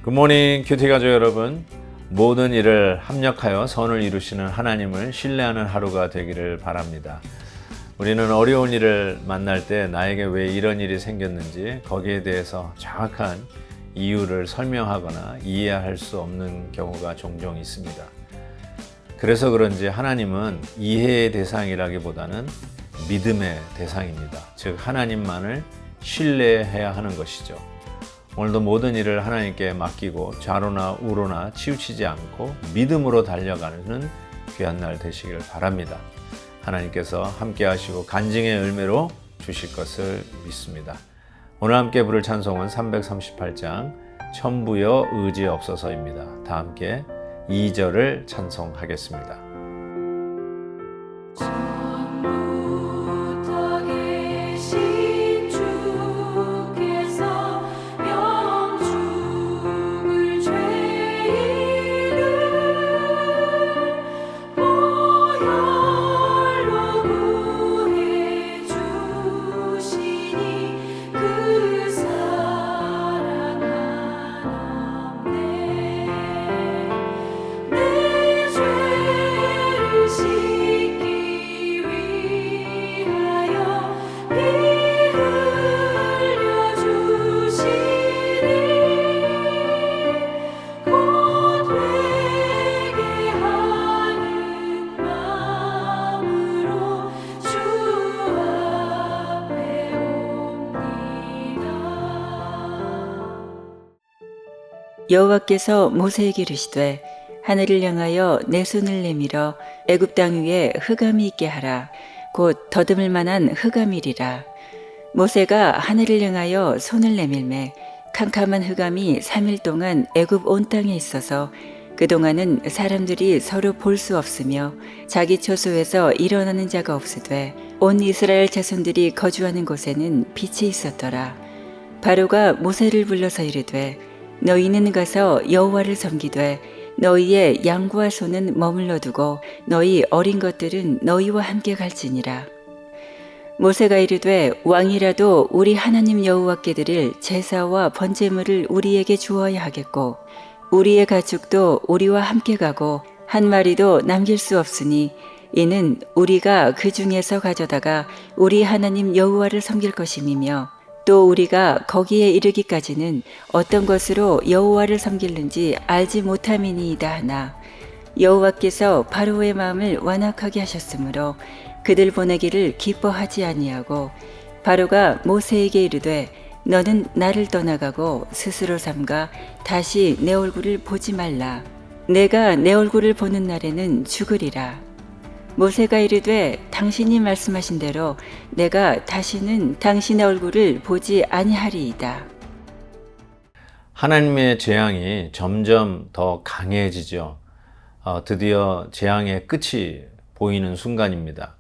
굿모닝 큐티 가족 여러분, 모든 일을 합력하여 선을 이루시는 하나님을 신뢰하는 하루가 되기를 바랍니다. 우리는 어려운 일을 만날 때 나에게 왜 이런 일이 생겼는지 거기에 대해서 정확한 이유를 설명하거나 이해할 수 없는 경우가 종종 있습니다. 그래서 그런지 하나님은 이해의 대상이라기보다는 믿음의 대상입니다. 즉 하나님만을 신뢰해야 하는 것이죠. 오늘도 모든 일을 하나님께 맡기고 좌로나 우로나 치우치지 않고 믿음으로 달려가는 귀한 날 되시길 바랍니다. 하나님께서 함께 하시고 간증의 열매로 주실 것을 믿습니다. 오늘 함께 부를 찬송은 338장 천부여 의지 없어서입니다. 다 함께 2절을 찬송하겠습니다. 여호와께서 모세에게 이르시되 하늘을 향하여 내 손을 내밀어 애굽 땅 위에 흑암이 있게 하라. 곧 더듬을 만한 흑암이리라. 모세가 하늘을 향하여 손을 내밀매 캄캄한 흑암이 3일 동안 애굽 온 땅에 있어서 그동안은 사람들이 서로 볼 수 없으며 자기 처소에서 일어나는 자가 없으되 온 이스라엘 자손들이 거주하는 곳에는 빛이 있었더라. 바로가 모세를 불러서 이르되 너희는 가서 여호와를 섬기되 너희의 양과 소는 머물러 두고 너희 어린 것들은 너희와 함께 갈지니라. 모세가 이르되 왕이라도 우리 하나님 여호와께 드릴 제사와 번제물을 우리에게 주어야 하겠고 우리의 가축도 우리와 함께 가고 한 마리도 남길 수 없으니 이는 우리가 그 중에서 가져다가 우리 하나님 여호와를 섬길 것임이며 또 우리가 거기에 이르기까지는 어떤 것으로 여호와를 섬길는지 알지 못함이니이다 하나 여호와께서 바로의 마음을 완악하게 하셨으므로 그들 보내기를 기뻐하지 아니하고 바로가 모세에게 이르되 너는 나를 떠나가고 스스로 삼가 다시 내 얼굴을 보지 말라. 내가 내 얼굴을 보는 날에는 죽으리라. 모세가 이르되 당신이 말씀하신 대로 내가 다시는 당신의 얼굴을 보지 아니하리이다. 하나님의 재앙이 점점 더 강해지죠. 드디어 재앙의 끝이 보이는 순간입니다.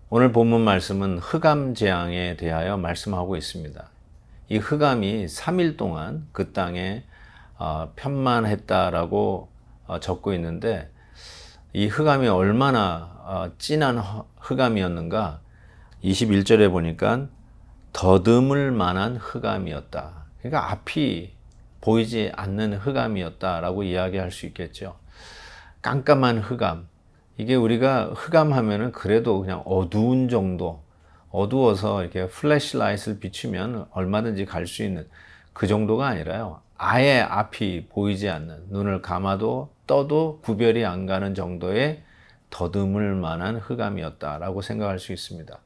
오늘 본문 말씀은 흑암 재앙에 대하여 말씀하고 있습니다. 이 흑암이 3일 동안 그 땅에 편만했다라고 적고 있는데 이 흑암이 얼마나 진한 흑암이었는가 21절에 보니까 더듬을 만한 흑암이었다. 그러니까 앞이 보이지 않는 흑암이었다라고 이야기할 수 있겠죠. 깜깜한 흑암. 이게 우리가 흑암 하면은 그래도 그냥 어두운 정도, 어두워서 이렇게 플래시라이트를 비추면 얼마든지 갈 수 있는 그 정도가 아니라요. 아예 앞이 보이지 않는, 눈을 감아도 떠도 구별이 안 가는 정도의 더듬을 만한 흑암이었다라고 생각할 수 있습니다.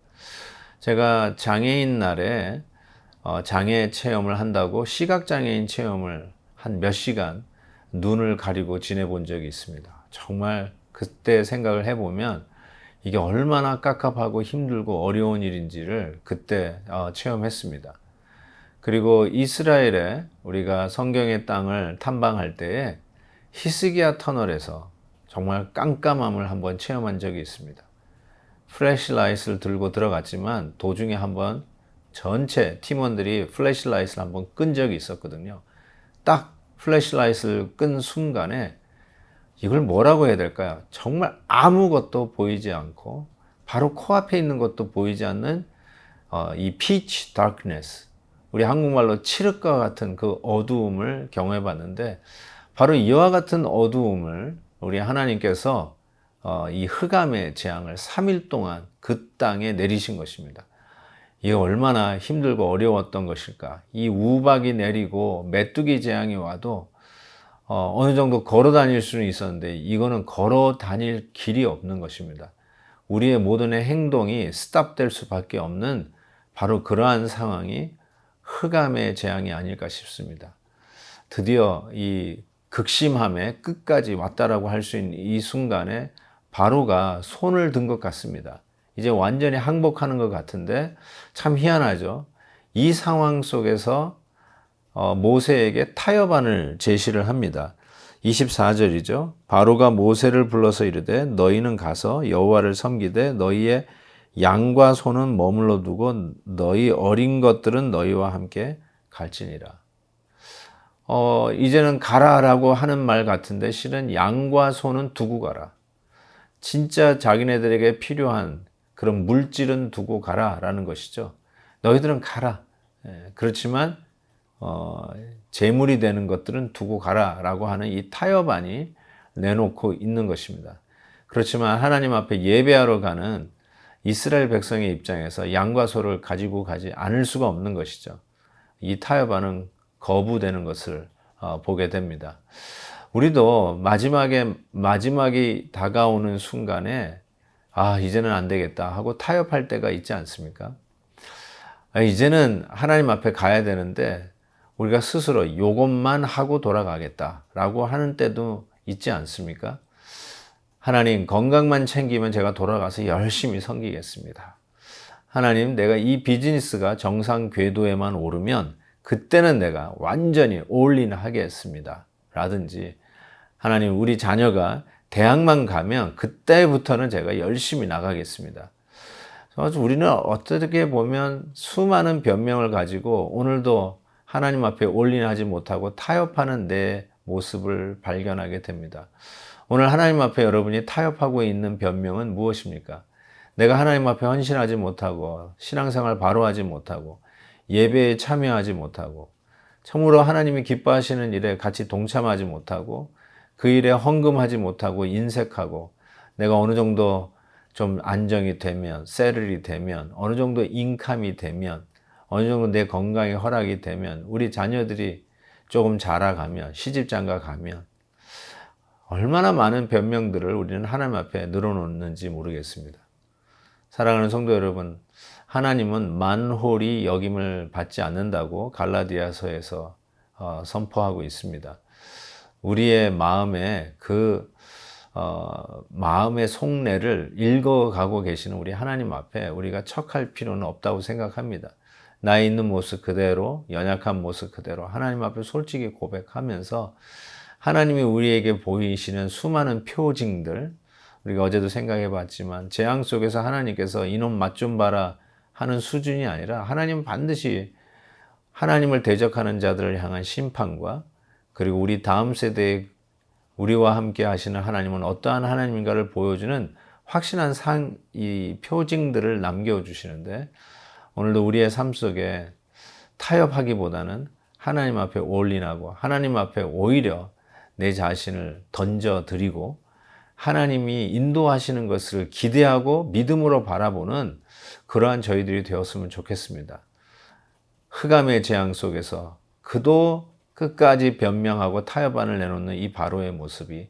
제가 장애인 날에 장애 체험을 한다고 시각장애인 체험을 한 몇 시간 눈을 가리고 지내본 적이 있습니다. 정말 그때 생각을 해보면 이게 얼마나 깝깝하고 힘들고 어려운 일인지를 그때 체험했습니다. 그리고 이스라엘에 우리가 성경의 땅을 탐방할 때에 히스기야 터널에서 정말 깜깜함을 한번 체험한 적이 있습니다. 플래시라이트를 들고 들어갔지만 도중에 한번 전체 팀원들이 플래시라이트를 한번 끈 적이 있었거든요. 딱 플래시라이트를 끈 순간에 이걸 뭐라고 해야 될까요? 정말 아무것도 보이지 않고 바로 코앞에 있는 것도 보이지 않는 이 pitch darkness, 우리 한국말로 칠흑과 같은 그 어두움을 경험해 봤는데, 바로 이와 같은 어두움을 우리 하나님께서 이 흑암의 재앙을 3일 동안 그 땅에 내리신 것입니다. 이게 얼마나 힘들고 어려웠던 것일까. 이 우박이 내리고 메뚜기 재앙이 와도 어느 정도 걸어 다닐 수는 있었는데, 이거는 걸어 다닐 길이 없는 것입니다. 우리의 모든 행동이 스탑될 수밖에 없는 바로 그러한 상황이 흑암의 재앙이 아닐까 싶습니다. 드디어 이 극심함의 끝까지 왔다라고 할 수 있는 이 순간에 바로가 손을 든 것 같습니다. 이제 완전히 항복하는 것 같은데 참 희한하죠. 이 상황 속에서 모세에게 타협안을 제시를 합니다. 24절이죠. 바로가 모세를 불러서 이르되 너희는 가서 여호와를 섬기되 너희의 양과 소는 머물러 두고 너희 어린 것들은 너희와 함께 갈지니라. 이제는 가라라고 하는 말 같은데 실은 양과 소는 두고 가라. 진짜 자기네들에게 필요한 그런 물질은 두고 가라라는 것이죠. 너희들은 가라. 그렇지만 재물이 되는 것들은 두고 가라라고 하는 이 타협안이 내놓고 있는 것입니다. 그렇지만 하나님 앞에 예배하러 가는 이스라엘 백성의 입장에서 양과 소를 가지고 가지 않을 수가 없는 것이죠. 이 타협안은 거부되는 것을 보게 됩니다. 우리도 마지막이 다가오는 순간에 이제는 안 되겠다 하고 타협할 때가 있지 않습니까? 이제는 하나님 앞에 가야 되는데 우리가 스스로 이것만 하고 돌아가겠다라고 하는 때도 있지 않습니까? 하나님, 건강만 챙기면 제가 돌아가서 열심히 섬기겠습니다. 하나님, 내가 이 비즈니스가 정상 궤도에만 오르면 그때는 내가 완전히 올인 하겠습니다. 라든지, 하나님, 우리 자녀가 대학만 가면 그때부터는 제가 열심히 나가겠습니다. 그래서 우리는 어떻게 보면 수많은 변명을 가지고 오늘도 하나님 앞에 올인하지 못하고 타협하는 내 모습을 발견하게 됩니다. 오늘 하나님 앞에 여러분이 타협하고 있는 변명은 무엇입니까? 내가 하나님 앞에 헌신하지 못하고 신앙생활 바로 하지 못하고 예배에 참여하지 못하고 참으로 하나님이 기뻐하시는 일에 같이 동참하지 못하고 그 일에 헌금하지 못하고 인색하고 내가 어느 정도 좀 안정이 되면, 세를이 되면, 어느 정도 인감이 되면, 어느 정도 내 건강에 허락이 되면, 우리 자녀들이 조금 자라가면, 시집장가 가면 얼마나 많은 변명들을 우리는 하나님 앞에 늘어놓는지 모르겠습니다. 사랑하는 성도 여러분, 하나님은 만홀히 여김을 받지 않는다고 갈라디아서에서 선포하고 있습니다. 우리의 마음에 마음의 속내를 읽어가고 계시는 우리 하나님 앞에 우리가 척할 필요는 없다고 생각합니다. 나의 있는 모습 그대로, 연약한 모습 그대로 하나님 앞에 솔직히 고백하면서 하나님이 우리에게 보이시는 수많은 표징들, 우리가 어제도 생각해 봤지만 재앙 속에서 하나님께서 이놈 맛 좀 봐라 하는 수준이 아니라 하나님은 반드시 하나님을 대적하는 자들을 향한 심판과 그리고 우리 다음 세대에 우리와 함께 하시는 하나님은 어떠한 하나님인가를 보여주는 확신한 이 표징들을 남겨주시는데, 오늘도 우리의 삶 속에 타협하기보다는 하나님 앞에 올인하고 하나님 앞에 오히려 내 자신을 던져드리고 하나님이 인도하시는 것을 기대하고 믿음으로 바라보는 그러한 저희들이 되었으면 좋겠습니다. 흑암의 재앙 속에서 그도 끝까지 변명하고 타협안을 내놓는 이 바로의 모습이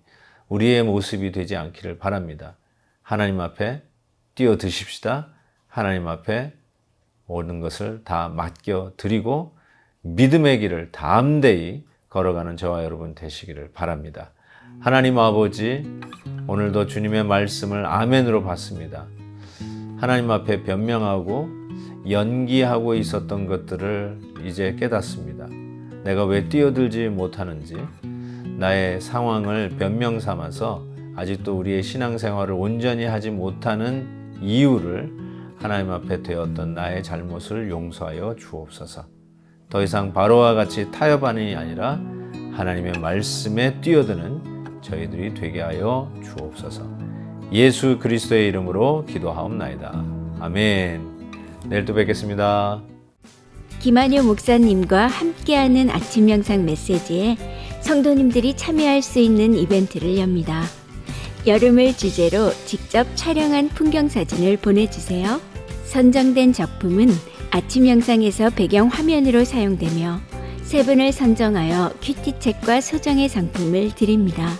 우리의 모습이 되지 않기를 바랍니다. 하나님 앞에 뛰어드십시다. 하나님 앞에 모든 것을 다 맡겨드리고 믿음의 길을 담대히 걸어가는 저와 여러분 되시기를 바랍니다. 하나님 아버지, 오늘도 주님의 말씀을 아멘으로 받습니다. 하나님 앞에 변명하고 연기하고 있었던 것들을 이제 깨닫습니다. 내가 왜 뛰어들지 못하는지, 나의 상황을 변명 삼아서 아직도 우리의 신앙생활을 온전히 하지 못하는 이유를 하나님 앞에 되었던 나의 잘못을 용서하여 주옵소서. 더 이상 바로와 같이 타협하는 이 아니라 하나님의 말씀에 뛰어드는 저희들이 되게 하여 주옵소서. 예수 그리스도의 이름으로 기도하옵나이다. 아멘. 내일 또 뵙겠습니다. 김한효 목사님과 함께하는 아침 명상 메시지에 성도님들이 참여할 수 있는 이벤트를 엽니다. 여름을 주제로 직접 촬영한 풍경 사진을 보내주세요. 선정된 작품은 아침 명상에서 배경 화면으로 사용되며 3분을 선정하여 큐티책과 소정의 상품을 드립니다.